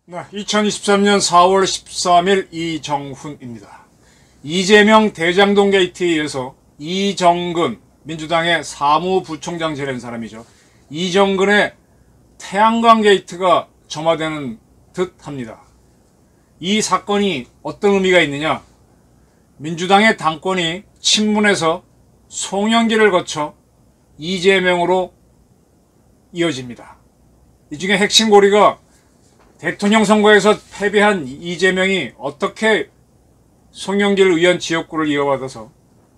네, 2023년 4월 13일 이정훈입니다. 이재명 대장동 게이트에 의해서 이정근 민주당의 사무부총장 지낸 사람이죠. 이정근의 태양광 게이트가 점화되는 듯 합니다. 이 사건이 어떤 의미가 있느냐? 민주당의 당권이 친문에서 송영길을 거쳐 이재명으로 이어집니다. 이 중에 핵심 고리가 대통령 선거에서 패배한 이재명이 어떻게 송영길 의원 지역구를 이어받아서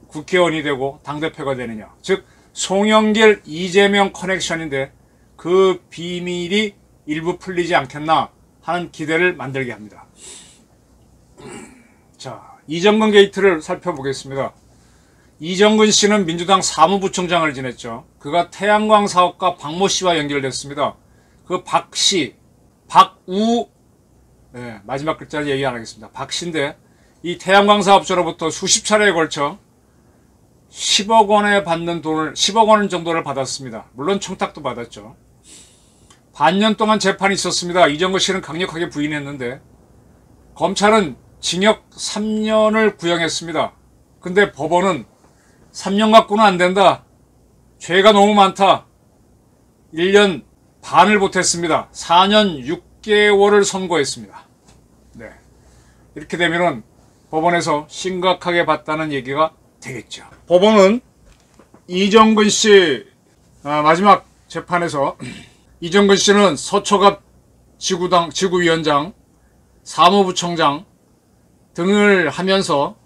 국회의원이 되고 당대표가 되느냐. 즉 송영길 이재명 커넥션인데 그 비밀이 일부 풀리지 않겠나 하는 기대를 만들게 합니다. 자, 이정근 게이트를 살펴보겠습니다. 이정근 씨는 민주당 사무부총장을 지냈죠. 그가 태양광 사업가 박모 씨와 연결됐습니다. 그 박 씨, 박우, 네, 마지막 글자는 얘기 안 하겠습니다. 박 씨인데 이 태양광 사업자로부터 수십 차례에 걸쳐 10억 원에 받는 돈을 10억 원 정도를 받았습니다. 물론 청탁도 받았죠. 반년 동안 재판이 있었습니다. 이정근 씨는 강력하게 부인했는데 검찰은 징역 3년을 구형했습니다. 근데 법원은 3년 갖고는 안 된다. 죄가 너무 많다. 1년 반을 보탰습니다. 4년 6개월을 선고했습니다. 네. 이렇게 되면은 법원에서 심각하게 봤다는 얘기가 되겠죠. 법원은 이정근 씨 마지막 재판에서 이정근 씨는 서초갑 지구위원장, 사무부총장 등을 하면서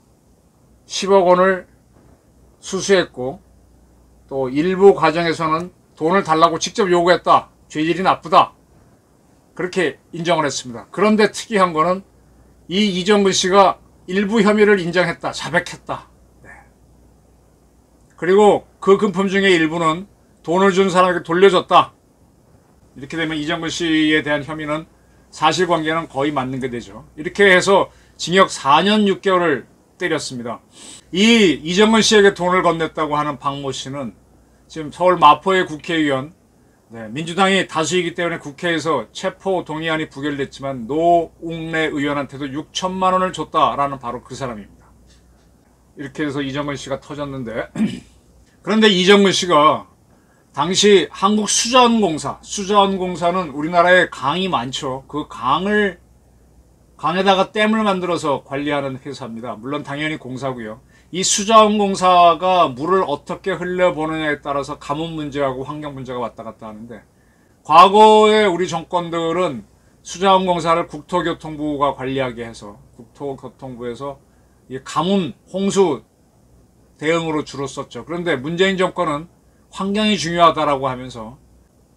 10억 원을 수수했고 또 일부 과정에서는 돈을 달라고 직접 요구했다. 죄질이 나쁘다. 그렇게 인정을 했습니다. 그런데 특이한 거는 이 이정근 씨가 일부 혐의를 인정했다. 자백했다. 네. 그리고 그 금품 중에 일부는 돈을 준 사람에게 돌려줬다. 이렇게 되면 이정근 씨에 대한 혐의는 사실관계는 거의 맞는 게 되죠. 이렇게 해서 징역 4년 6개월을 때렸습니다. 이 이정근 씨에게 돈을 건넸다고 하는 박모 씨는 지금 서울 마포의 국회의원, 네, 민주당이 다수이기 때문에 국회에서 체포 동의안이 부결됐지만 노웅래 의원한테도 6천만 원을 줬다라는 바로 그 사람입니다. 이렇게 해서 이정근 씨가 터졌는데 그런데 이정근 씨가 당시 수자원공사는 우리나라에 강이 많죠. 그 강에다가 댐을 만들어서 관리하는 회사입니다. 물론 당연히 공사고요. 이 수자원공사가 물을 어떻게 흘려보느냐에 따라서 가뭄 문제하고 환경 문제가 왔다 갔다 하는데 과거에 우리 정권들은 수자원공사를 국토교통부가 관리하게 해서 국토교통부에서 이 가뭄, 홍수 대응으로 주로 썼죠. 그런데 문재인 정권은 환경이 중요하다라고 하면서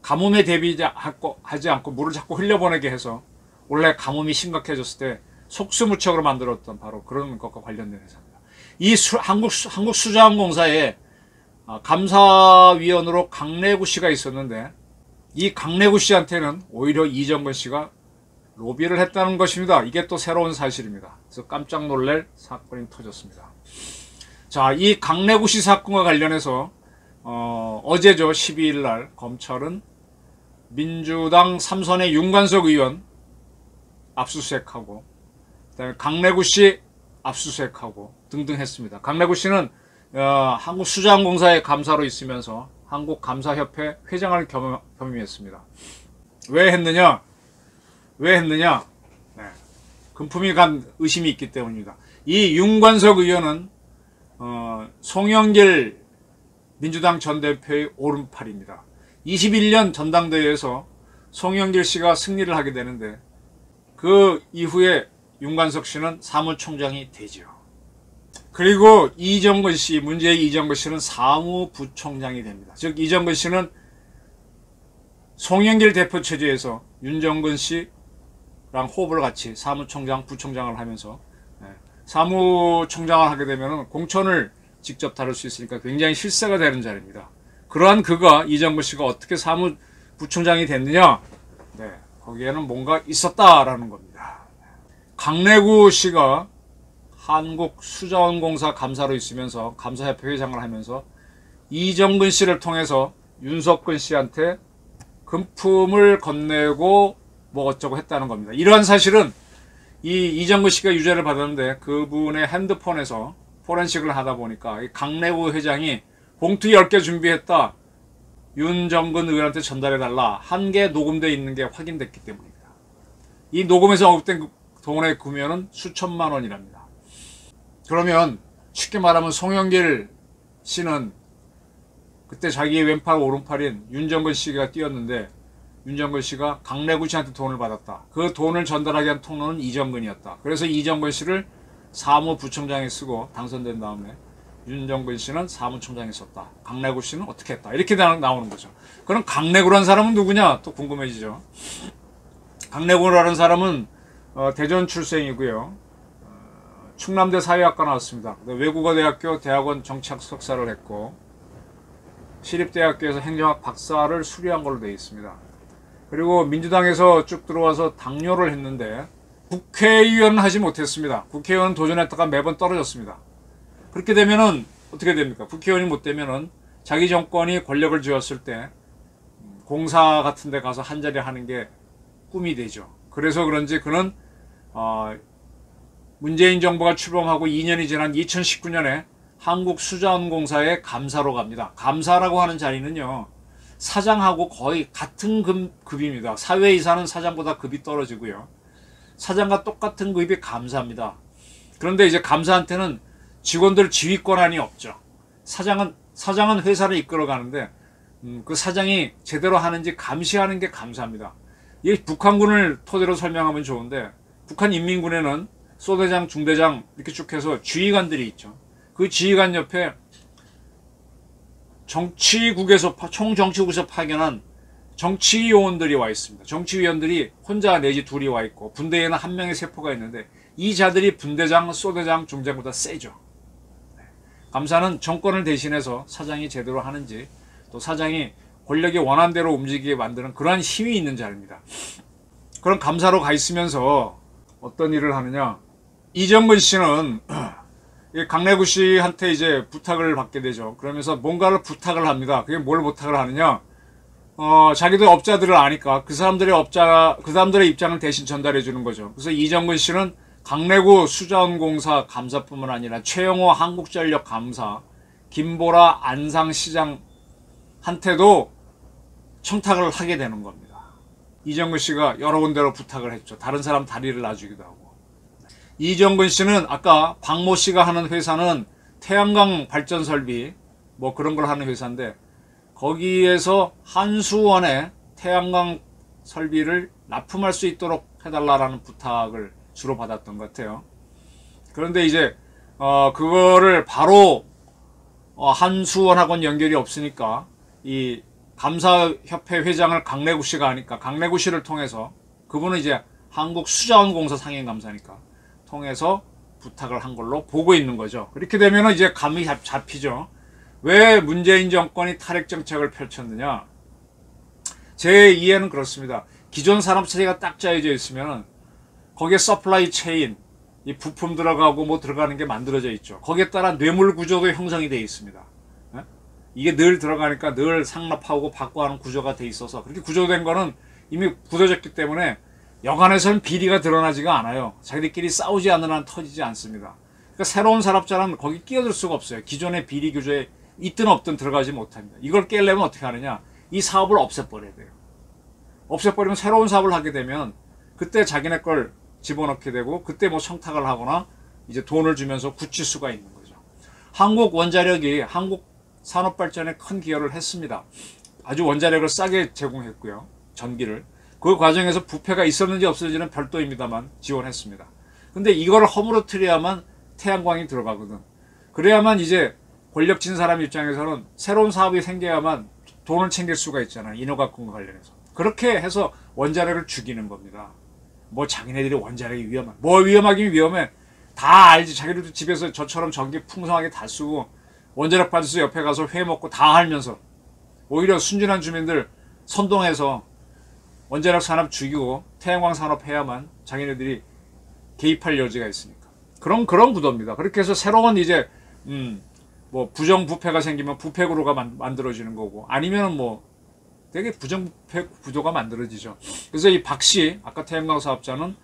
가뭄에 대비하지 않고 물을 자꾸 흘려보내게 해서 원래 가뭄이 심각해졌을 때 속수무책으로 만들었던 바로 그런 것과 관련된 회사입니다. 이 한국수자원공사에 감사위원으로 강래구 씨가 있었는데 이 강래구 씨한테는 오히려 이정근 씨가 로비를 했다는 것입니다. 이게 또 새로운 사실입니다. 그래서 깜짝 놀랄 사건이 터졌습니다. 자, 이 강래구 씨 사건과 관련해서 어제죠. 12일 날 검찰은 민주당 삼선의 윤관석 의원 압수수색하고 그다음에 강래구 씨 압수수색하고 등등 했습니다. 강래구 씨는 한국수자원공사의 감사로 있으면서 한국감사협회 회장을 겸임했습니다. 왜 했느냐? 네. 금품이 간 의심이 있기 때문입니다. 이 윤관석 의원은 송영길 민주당 전 대표의 오른팔입니다. 21년 전당대회에서 송영길 씨가 승리를 하게 되는데 그 이후에 윤관석 씨는 사무총장이 되죠. 그리고 이정근 씨, 문제의 이정근 씨는 사무부총장이 됩니다. 즉 이정근 씨는 송영길 대표 체제에서 윤정근 씨랑 호흡을 같이 사무총장, 부총장을 하면서 사무총장을 하게 되면 공천을 직접 다룰 수 있으니까 굉장히 실세가 되는 자리입니다. 그러한 그가 이정근 씨가 어떻게 사무부총장이 됐느냐? 네, 거기에는 뭔가 있었다라는 겁니다. 강래구 씨가 한국수자원공사 감사로 있으면서 감사협회 회장을 하면서 이정근 씨를 통해서 윤석근 씨한테 금품을 건네고 뭐 어쩌고 했다는 겁니다. 이러한 사실은 이 이정근 씨가 유죄를 받았는데 그분의 핸드폰에서 포렌식을 하다 보니까 이 강래구 회장이 봉투 10개 준비했다. 윤정근 의원한테 전달해달라. 한 개 녹음되어 있는 게 확인됐기 때문입니다. 이 녹음에서 언급된 돈의 금액은 수천만 원이랍니다. 그러면 쉽게 말하면 송영길 씨는 그때 자기의 왼팔 오른팔인 윤정근 씨가 뛰었는데 윤정근 씨가 강래구 씨한테 돈을 받았다. 그 돈을 전달하게 한 통로는 이정근이었다. 그래서 이정근 씨를 사무부총장에 쓰고 당선된 다음에 윤정근 씨는 사무총장에 썼다. 강래구 씨는 어떻게 했다. 이렇게 나오는 거죠. 그럼 강래구라는 사람은 누구냐? 또 궁금해지죠. 강래구라는 사람은 대전 출생이고요. 충남대 사회학과 나왔습니다. 외국어대학교 대학원 정치학 석사를 했고 시립대학교에서 행정학 박사를 수료한 걸로 되어 있습니다. 그리고 민주당에서 쭉 들어와서 당뇨를 했는데 국회의원은 하지 못했습니다. 국회의원 도전했다가 매번 떨어졌습니다. 그렇게 되면은 어떻게 됩니까? 국회의원이 못 되면은 자기 정권이 권력을 쥐었을 때 공사 같은 데 가서 한자리 하는 게 꿈이 되죠. 그래서 그런지 그는 문재인 정부가 출범하고 2년이 지난 2019년에 한국수자원공사의 감사로 갑니다. 감사라고 하는 자리는요. 사장하고 거의 같은 급입니다. 사회이사는 사장보다 급이 떨어지고요. 사장과 똑같은 급이 감사입니다. 그런데 이제 감사한테는 직원들 지휘 권한이 없죠. 사장은 회사를 이끌어가는데 그 사장이 제대로 하는지 감시하는 게 감사입니다. 이 북한군을 토대로 설명하면 좋은데 북한 인민군에는 소대장, 중대장 이렇게 쭉 해서 지휘관들이 있죠. 그 지휘관 옆에 총정치국에서 파견한 정치요원들이 와 있습니다. 정치위원들이 혼자 내지 둘이 와 있고 분대에는 한 명의 세포가 있는데 이 자들이 분대장, 소대장, 중대장보다 세죠. 감사는 정권을 대신해서 사장이 제대로 하는지 또 사장이 권력이 원한대로 움직이게 만드는 그러한 힘이 있는 자리입니다. 그런 감사로 가 있으면서 어떤 일을 하느냐. 이정근 씨는 강래구 씨한테 이제 부탁을 받게 되죠. 그러면서 뭔가를 부탁을 합니다. 그게 뭘 부탁을 하느냐. 자기들 업자들을 아니까 그 사람들의 입장을 대신 전달해 주는 거죠. 그래서 이정근 씨는 강래구 수자원공사 감사뿐만 아니라 최영호 한국전력 감사, 김보라 안상시장한테도 청탁을 하게 되는 겁니다. 이정근 씨가 여러 군데로 부탁을 했죠. 다른 사람 다리를 놔주기도 하고. 이정근 씨는 아까 박모 씨가 하는 회사는 태양광 발전 설비 뭐 그런 걸 하는 회사인데 거기에서 한수원에 태양광 설비를 납품할 수 있도록 해달라는 부탁을 주로 받았던 것 같아요. 그런데 이제 그거를 바로 한수원하고는 연결이 없으니까 이 감사협회 회장을 강래구 씨가 하니까 강래구 씨를 통해서 그분은 이제 한국수자원공사 상임감사니까 통해서 부탁을 한 걸로 보고 있는 거죠. 이렇게 되면 이제 감이 잡히죠. 왜 문재인 정권이 탈핵 정책을 펼쳤느냐. 제 이해는 그렇습니다. 기존 산업체계가 딱 짜여져 있으면 거기에 서플라이 체인, 이 부품 들어가고 뭐 들어가는 게 만들어져 있죠. 거기에 따라 뇌물 구조도 형성이 되어 있습니다. 이게 늘 들어가니까 늘 상납하고 받고 하는 구조가 돼 있어서 그렇게 구조된 거는 이미 굳어졌기 때문에 여간에서는 비리가 드러나지가 않아요. 자기들끼리 싸우지 않는 한 터지지 않습니다. 그러니까 새로운 산업자는 거기 끼어들 수가 없어요. 기존의 비리 규제에 있든 없든 들어가지 못합니다. 이걸 깨려면 어떻게 하느냐. 이 사업을 없애버려야 돼요. 없애버리면 새로운 사업을 하게 되면 그때 자기네 걸 집어넣게 되고 그때 뭐 청탁을 하거나 이제 돈을 주면서 굳힐 수가 있는 거죠. 한국 원자력이 한국 산업 발전에 큰 기여를 했습니다. 아주 원자력을 싸게 제공했고요. 전기를. 그 과정에서 부패가 있었는지 없었는지는 별도입니다만 지원했습니다. 근데 이거를 허물어뜨려야만 태양광이 들어가거든. 그래야만 이제 권력진 사람 입장에서는 새로운 사업이 생겨야만 돈을 챙길 수가 있잖아요. 인허가권과 관련해서. 그렇게 해서 원자력을 죽이는 겁니다. 뭐 자기네들이 원자력이 위험해. 뭐 위험하긴 위험해. 다 알지. 자기들도 집에서 저처럼 전기 풍성하게 다 쓰고 원자력 발전소 옆에 가서 회 먹고 다 알면서 오히려 순진한 주민들 선동해서 원자력 산업 죽이고 태양광 산업 해야만 자기네들이 개입할 여지가 있으니까. 그런 구도입니다. 그렇게 해서 새로운 이제 뭐 부정부패가 생기면 부패구도가 만들어지는 거고, 아니면은 뭐 되게 부정부패 구도가 만들어지죠. 그래서 이 박씨, 아까 태양광 사업자는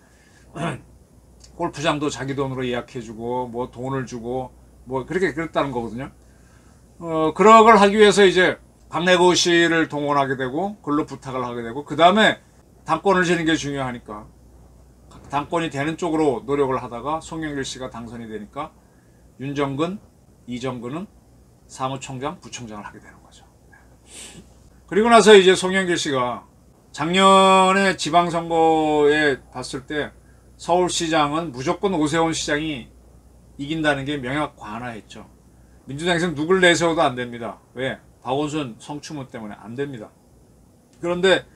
골프장도 자기 돈으로 예약해주고 뭐 돈을 주고 뭐 그렇게 그랬다는 거거든요. 그런 걸 하기 위해서 이제 박래고 씨를 동원하게 되고 그걸로 부탁을 하게 되고, 그 다음에 당권을 지는 게 중요하니까 당권이 되는 쪽으로 노력을 하다가 송영길 씨가 당선이 되니까 윤정근, 이정근은 사무총장, 부총장을 하게 되는 거죠. 그리고 나서 이제 송영길 씨가 작년에 지방선거에 봤을 때 서울시장은 무조건 오세훈 시장이 이긴다는 게 명확 관화했죠. 민주당에서는 누굴 내세워도 안 됩니다. 왜? 박원순 성추문 때문에 안 됩니다. 그런데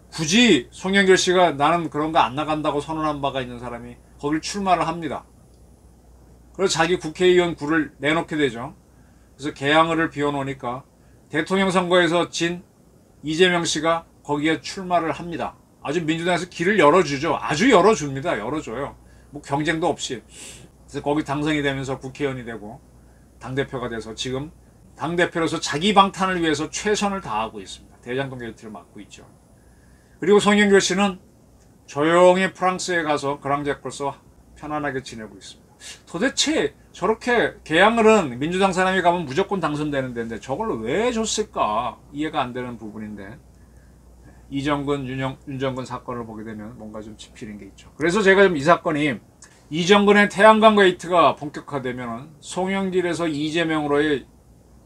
굳이 송영길 씨가 나는 그런 거 안 나간다고 선언한 바가 있는 사람이 거길 출마를 합니다. 그래서 자기 국회의원 굴을 내놓게 되죠. 그래서 개항을 비워놓으니까 대통령 선거에서 진 이재명 씨가 거기에 출마를 합니다. 아주 민주당에서 길을 열어주죠. 아주 열어줍니다. 열어줘요. 뭐 경쟁도 없이. 그래서 거기 당선이 되면서 국회의원이 되고 당대표가 돼서 지금 당대표로서 자기 방탄을 위해서 최선을 다하고 있습니다. 대장동 게이트를 막고 있죠. 그리고 송영길 씨는 조용히 프랑스에 가서 그랑제코서 편안하게 지내고 있습니다. 도대체 저렇게 개항을은 민주당 사람이 가면 무조건 당선되는 데인데 저걸 왜 줬을까 이해가 안 되는 부분인데, 이정근, 윤정근 사건을 보게 되면 뭔가 좀 짚히는 게 있죠. 그래서 제가 좀 이 사건이 이정근의 태양광 게이트가 본격화되면 송영길에서 이재명으로의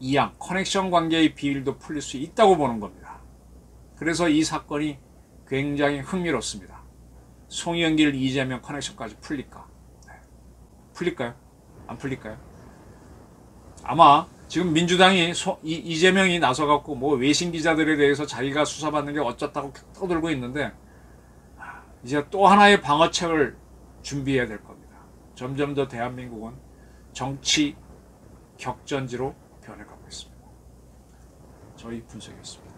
이양, 커넥션 관계의 비밀도 풀릴 수 있다고 보는 겁니다. 그래서 이 사건이 굉장히 흥미롭습니다. 송영길, 이재명 커넥션까지 풀릴까? 네. 풀릴까요? 안 풀릴까요? 아마 지금 민주당이 이재명이 나서갖고 뭐 외신 기자들에 대해서 자기가 수사받는 게 어쩌다고 떠들고 있는데, 이제 또 하나의 방어책을 준비해야 될 겁니다. 점점 더 대한민국은 정치 격전지로 변해가고 있습니다. 저희 분석이었습니다.